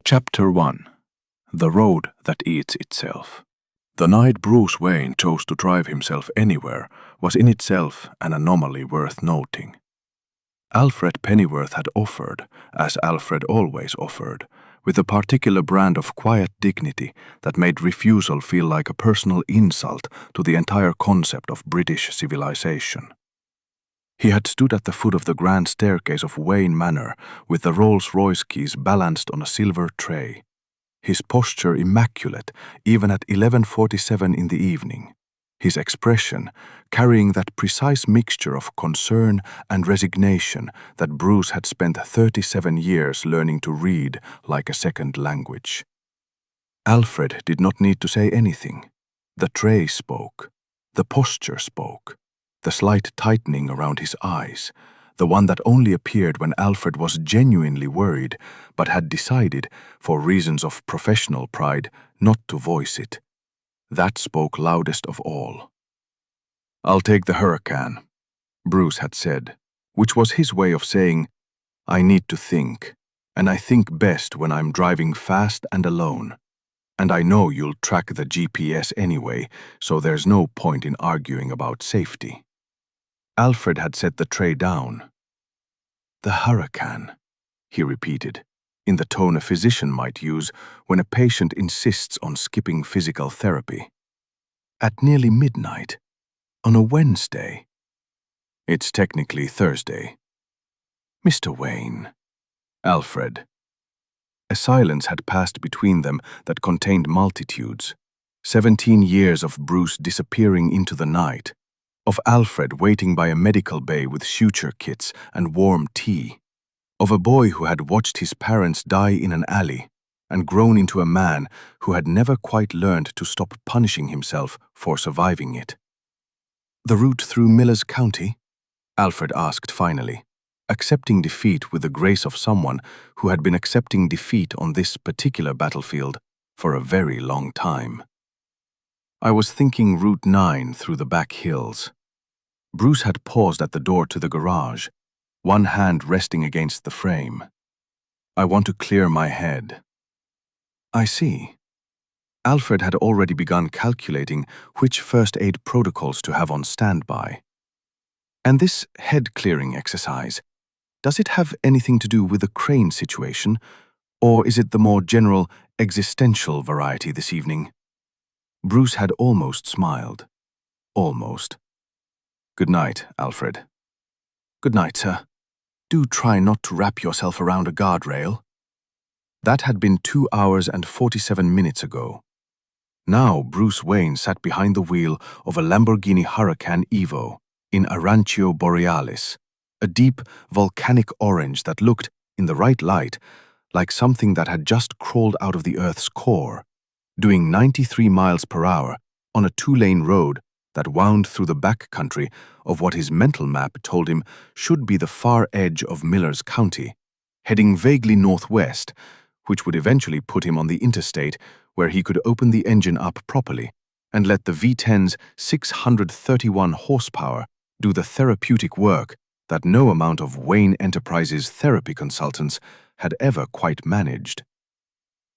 Chapter 1. The Road That Eats Itself. The night Bruce Wayne chose to drive himself anywhere was in itself an anomaly worth noting. Alfred Pennyworth had offered, as Alfred always offered, with a particular brand of quiet dignity that made refusal feel like a personal insult to the entire concept of British civilization. He had stood at the foot of the grand staircase of Wayne Manor with the Rolls-Royce keys balanced on a silver tray, his posture immaculate even at 11:47 in the evening, his expression carrying that precise mixture of concern and resignation that Bruce had spent 37 years learning to read like a second language. Alfred did not need to say anything. The tray spoke. The posture spoke. The slight tightening around his eyes, the one that only appeared when Alfred was genuinely worried but had decided, for reasons of professional pride, not to voice it. That spoke loudest of all. "I'll take the Hurricane," Bruce had said, which was his way of saying, "I need to think, and I think best when I'm driving fast and alone. And I know you'll track the GPS anyway, so there's no point in arguing about safety." Alfred had set the tray down. "The Hurricane," he repeated, in the tone a physician might use when a patient insists on skipping physical therapy. "At nearly midnight, on a Wednesday." "It's technically Thursday." "Mr. Wayne." "Alfred." A silence had passed between them that contained multitudes. 17 years of Bruce disappearing into the night, of Alfred waiting by a medical bay with suture kits and warm tea, of a boy who had watched his parents die in an alley and grown into a man who had never quite learned to stop punishing himself for surviving it. "The route through Miller's County?" Alfred asked finally, accepting defeat with the grace of someone who had been accepting defeat on this particular battlefield for a very long time. "I was thinking Route 9 through the back hills." Bruce had paused at the door to the garage, one hand resting against the frame. "I want to clear my head." "I see." Alfred had already begun calculating which first aid protocols to have on standby. "And this head-clearing exercise, does it have anything to do with the Crane situation, or is it the more general, existential variety this evening?" Bruce had almost smiled. Almost. "Good night, Alfred." "Good night, sir. Do try not to wrap yourself around a guardrail." That had been 2 hours and 47 minutes ago. Now Bruce Wayne sat behind the wheel of a Lamborghini Hurricane Evo in Arancio Borealis, a deep, volcanic orange that looked, in the right light, like something that had just crawled out of the Earth's core, doing 93 miles per hour on a 2-lane road that wound through the back country of what his mental map told him should be the far edge of Miller's County, heading vaguely northwest, which would eventually put him on the interstate where he could open the engine up properly and let the V10's 631 horsepower do the therapeutic work that no amount of Wayne Enterprises therapy consultants had ever quite managed.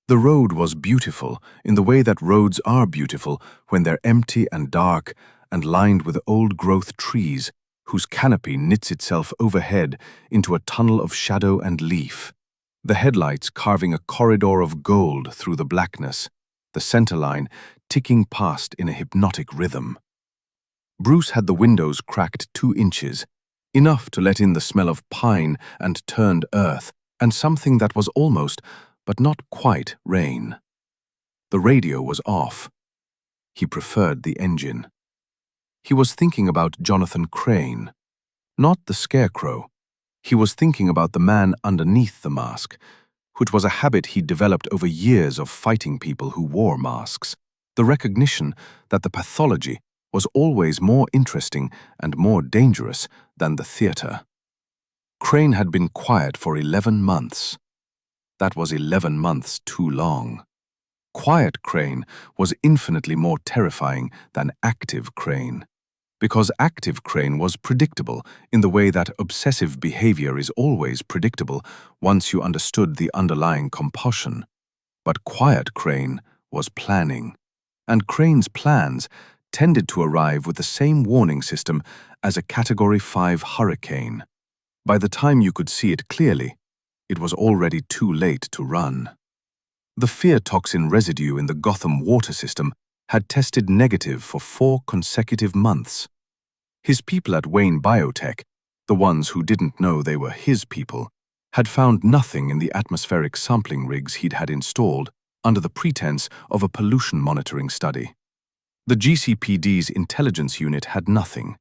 The road was beautiful in the way that roads are beautiful when they're empty and dark and lined with old-growth trees whose canopy knits itself overhead into a tunnel of shadow and leaf, the headlights carving a corridor of gold through the blackness, the centerline ticking past in a hypnotic rhythm. Bruce had the windows cracked 2 inches, enough to let in the smell of pine and turned earth and something that was almost, but not quite, rain. The radio was off. He preferred the engine. He was thinking about Jonathan Crane. Not the scarecrow. He was thinking about the man underneath the mask, which was a habit he'd developed over years of fighting people who wore masks, the recognition that the pathology was always more interesting and more dangerous than the theater. Crane had been quiet for 11 months. That was 11 months too long. Quiet Crane was infinitely more terrifying than active Crane, because active Crane was predictable in the way that obsessive behavior is always predictable once you understood the underlying compulsion. But Quiet Crane was planning, and Crane's plans tended to arrive with the same warning system as a Category 5 hurricane. By the time you could see it clearly, it was already too late to run. The fear toxin residue in the Gotham water system had tested negative for 4 consecutive months. His people at Wayne Biotech, the ones who didn't know they were his people, had found nothing in the atmospheric sampling rigs he'd had installed under the pretense of a pollution monitoring study. The GCPD's intelligence unit had nothing,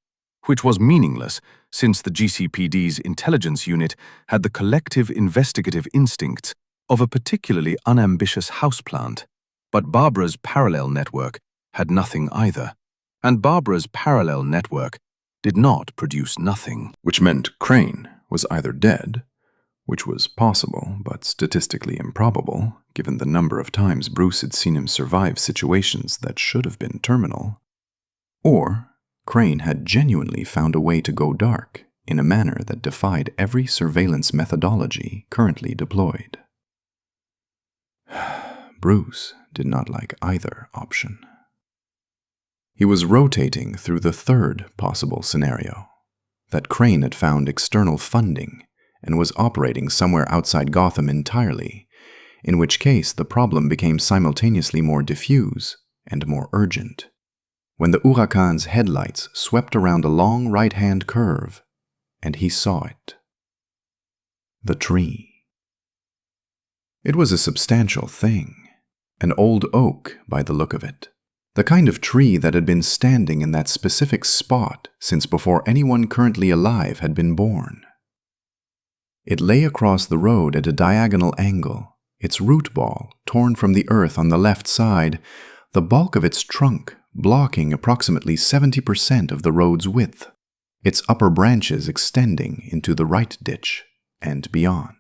which was meaningless since the GCPD's intelligence unit had the collective investigative instincts of a particularly unambitious houseplant. But Barbara's parallel network had nothing either, and Barbara's parallel network did not produce nothing. Which meant Crane was either dead, which was possible but statistically improbable given the number of times Bruce had seen him survive situations that should have been terminal, or Crane had genuinely found a way to go dark in a manner that defied every surveillance methodology currently deployed. Bruce did not like either option. He was rotating through the third possible scenario, that Crane had found external funding and was operating somewhere outside Gotham entirely, in which case the problem became simultaneously more diffuse and more urgent. When the Huracan's headlights swept around a long right-hand curve, and he saw it. The tree. It was a substantial thing, an old oak by the look of it, the kind of tree that had been standing in that specific spot since before anyone currently alive had been born. It lay across the road at a diagonal angle, its root ball torn from the earth on the left side, the bulk of its trunk blocking approximately 70% of the road's width, its upper branches extending into the right ditch and beyond.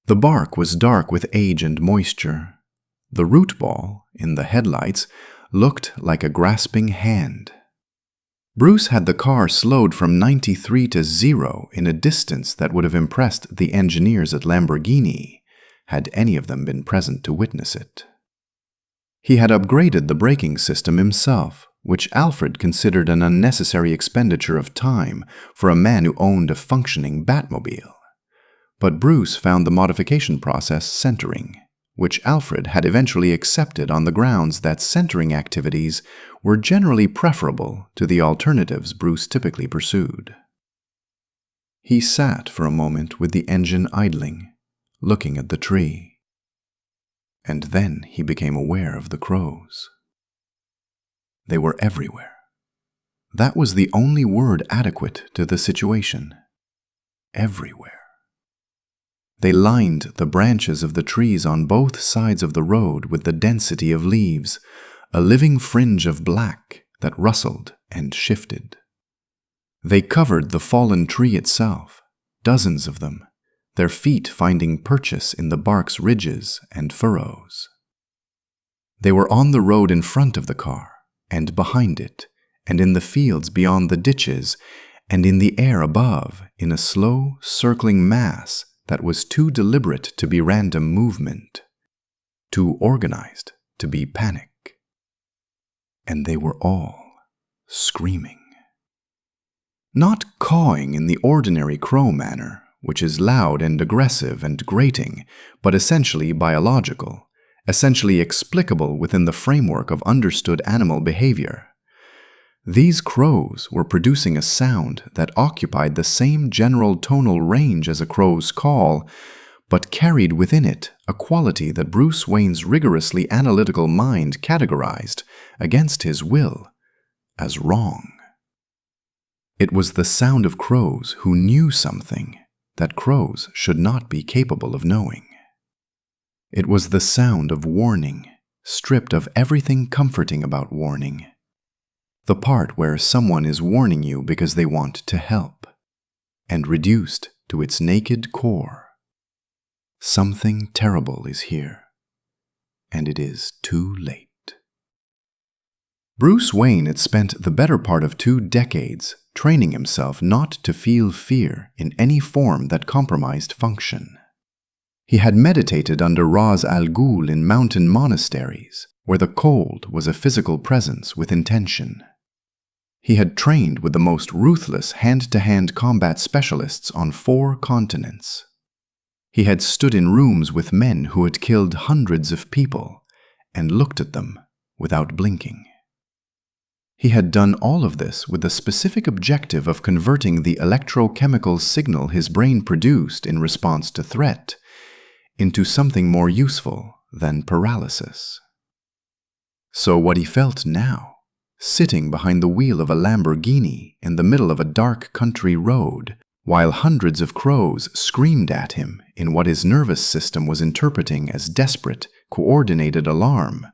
The bark was dark with age and moisture. The root ball, in the headlights, looked like a grasping hand. Bruce had the car slowed from 93 to 0 in a distance that would have impressed the engineers at Lamborghini, had any of them been present to witness it. He had upgraded the braking system himself, which Alfred considered an unnecessary expenditure of time for a man who owned a functioning Batmobile. But Bruce found the modification process centering, which Alfred had eventually accepted on the grounds that centering activities were generally preferable to the alternatives Bruce typically pursued. He sat for a moment with the engine idling, looking at the tree. And then he became aware of the crows. They were everywhere. That was the only word adequate to the situation. Everywhere. They lined the branches of the trees on both sides of the road with the density of leaves, a living fringe of black that rustled and shifted. They covered the fallen tree itself, dozens of them, their feet finding purchase in the bark's ridges and furrows. They were on the road in front of the car, and behind it, and in the fields beyond the ditches, and in the air above, in a slow, circling mass that was too deliberate to be random movement, too organized to be panic. And they were all screaming. Not cawing in the ordinary crow manner, which is loud and aggressive and grating, but essentially biological, essentially explicable within the framework of understood animal behavior. These crows were producing a sound that occupied the same general tonal range as a crow's call, but carried within it a quality that Bruce Wayne's rigorously analytical mind categorized, against his will, as wrong. It was the sound of crows who knew something that crows should not be capable of knowing. It was the sound of warning, stripped of everything comforting about warning. The part where someone is warning you because they want to help, and reduced to its naked core. Something terrible is here, and it is too late. Bruce Wayne had spent the better part of 2 decades training himself not to feel fear in any form that compromised function. He had meditated under Ras Al Ghul in mountain monasteries, where the cold was a physical presence with intention. He had trained with the most ruthless hand-to-hand combat specialists on 4 continents. He had stood in rooms with men who had killed hundreds of people and looked at them without blinking. He had done all of this with the specific objective of converting the electrochemical signal his brain produced in response to threat into something more useful than paralysis. So what he felt now, sitting behind the wheel of a Lamborghini in the middle of a dark country road, while hundreds of crows screamed at him in what his nervous system was interpreting as desperate, coordinated alarm,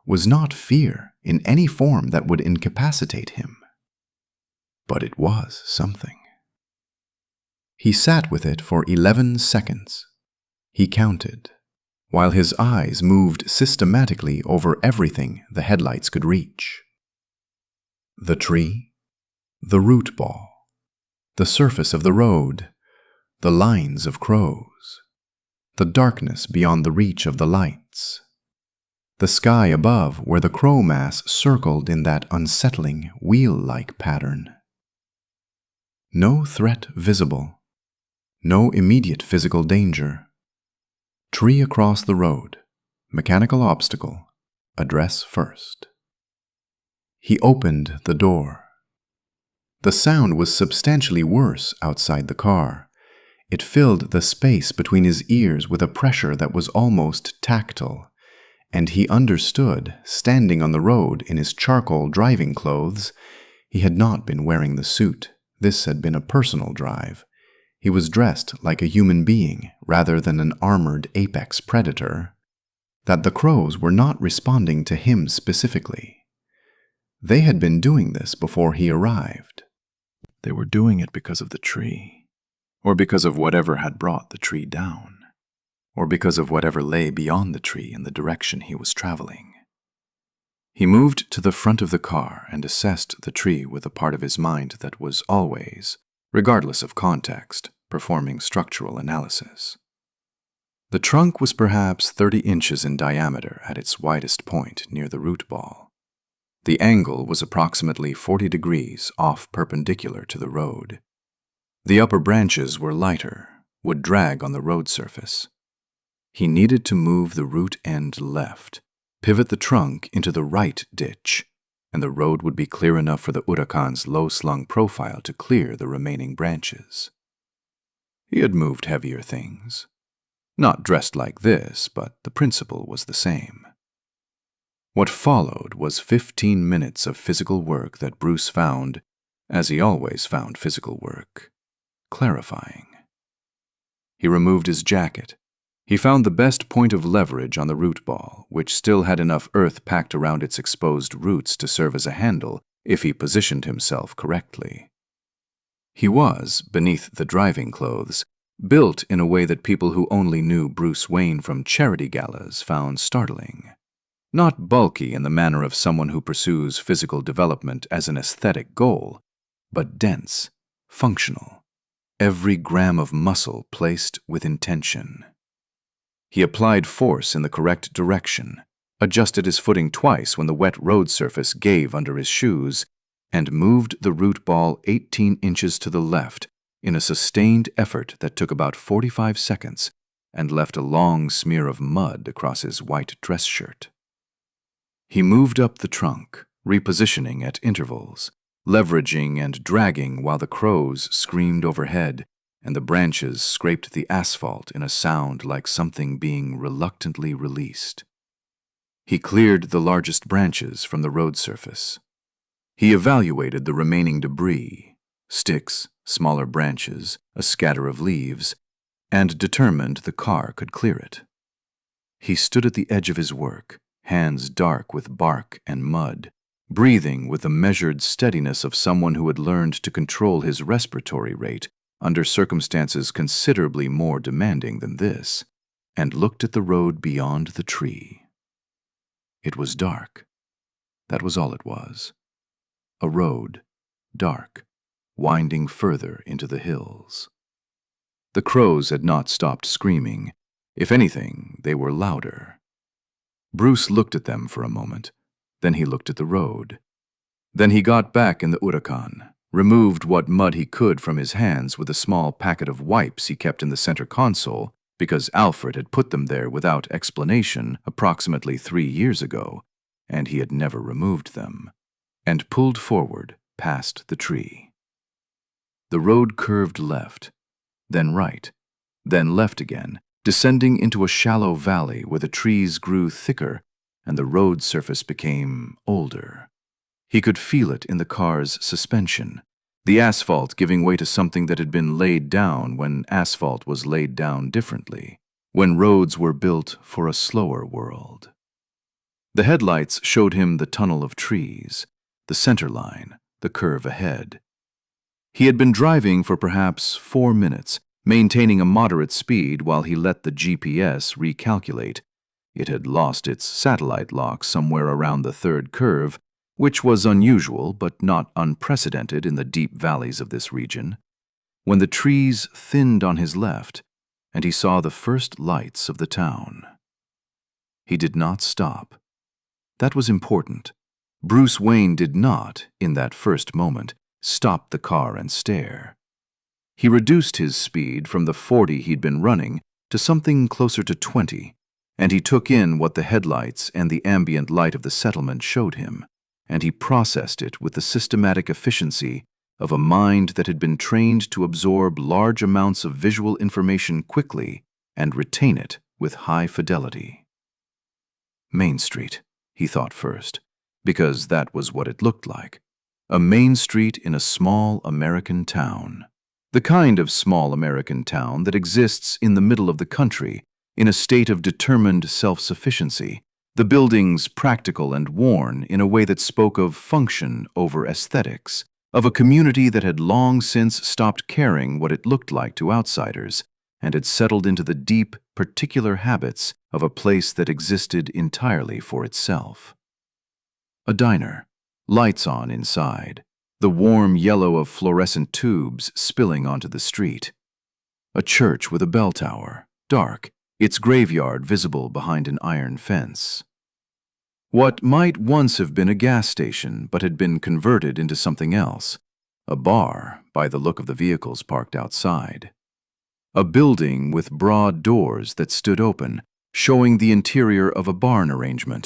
was not fear in any form that would incapacitate him. But it was something. He sat with it for 11 seconds. He counted, while his eyes moved systematically over everything the headlights could reach. The tree, the root ball, the surface of the road, the lines of crows, the darkness beyond the reach of the lights, the sky above where the crow mass circled in that unsettling wheel-like pattern. No threat visible, no immediate physical danger. Tree across the road, mechanical obstacle, address first. He opened the door. The sound was substantially worse outside the car. It filled the space between his ears with a pressure that was almost tactile, and he understood, standing on the road in his charcoal driving clothes, he had not been wearing the suit. This had been a personal drive. He was dressed like a human being rather than an armored apex predator, that the crows were not responding to him specifically. They had been doing this before he arrived. They were doing it because of the tree, or because of whatever had brought the tree down, or because of whatever lay beyond the tree in the direction he was traveling. He moved to the front of the car and assessed the tree with a part of his mind that was always, regardless of context, performing structural analysis. The trunk was perhaps 30 inches in diameter at its widest point near the root ball. The angle was approximately 40 degrees off perpendicular to the road. The upper branches were lighter, would drag on the road surface. He needed to move the root end left, pivot the trunk into the right ditch, and the road would be clear enough for the Huracan's low-slung profile to clear the remaining branches. He had moved heavier things. Not dressed like this, but the principle was the same. What followed was 15 minutes of physical work that Bruce found, as he always found physical work, clarifying. He removed his jacket. He found the best point of leverage on the root ball, which still had enough earth packed around its exposed roots to serve as a handle if he positioned himself correctly. He was, beneath the driving clothes, built in a way that people who only knew Bruce Wayne from charity galas found startling. Not bulky in the manner of someone who pursues physical development as an aesthetic goal, but dense, functional, every gram of muscle placed with intention. He applied force in the correct direction, adjusted his footing twice when the wet road surface gave under his shoes, and moved the root ball 18 inches to the left in a sustained effort that took about 45 seconds and left a long smear of mud across his white dress shirt. He moved up the trunk, repositioning at intervals, leveraging and dragging while the crows screamed overhead and the branches scraped the asphalt in a sound like something being reluctantly released. He cleared the largest branches from the road surface. He evaluated the remaining debris, sticks, smaller branches, a scatter of leaves, and determined the car could clear it. He stood at the edge of his work, hands dark with bark and mud, breathing with the measured steadiness of someone who had learned to control his respiratory rate under circumstances considerably more demanding than this, and looked at the road beyond the tree. It was dark. That was all it was. A road, dark, winding further into the hills. The crows had not stopped screaming, If anything, they were louder. Bruce looked at them for a moment. Then he looked at the road. Then he got back in the Huracan, removed what mud he could from his hands with a small packet of wipes he kept in the center console because Alfred had put them there without explanation approximately 3 years ago, and he had never removed them, and pulled forward past the tree. The road curved left, then right, then left again, descending into a shallow valley where the trees grew thicker and the road surface became older. He could feel it in the car's suspension, the asphalt giving way to something that had been laid down when asphalt was laid down differently, when roads were built for a slower world. The headlights showed him the tunnel of trees, the center line, the curve ahead. He had been driving for perhaps 4 minutes, maintaining a moderate speed while he let the GPS recalculate. It had lost its satellite lock somewhere around the third curve, which was unusual but not unprecedented in the deep valleys of this region, when the trees thinned on his left and he saw the first lights of the town. He did not stop. That was important. Bruce Wayne did not, in that first moment, stop the car and stare. He reduced his speed from the 40 he'd been running to something closer to 20, and he took in what the headlights and the ambient light of the settlement showed him, and he processed it with the systematic efficiency of a mind that had been trained to absorb large amounts of visual information quickly and retain it with high fidelity. Main Street, he thought first, because that was what it looked like. A main street in a small American town. The kind of small American town that exists in the middle of the country, in a state of determined self-sufficiency, the buildings practical and worn in a way that spoke of function over aesthetics, of a community that had long since stopped caring what it looked like to outsiders and had settled into the deep, particular habits of a place that existed entirely for itself. A diner, lights on inside, the warm yellow of fluorescent tubes spilling onto the street. A church with a bell tower, dark, its graveyard visible behind an iron fence. What might once have been a gas station but had been converted into something else, a bar by the look of the vehicles parked outside. A building with broad doors that stood open, showing the interior of a barn arrangement,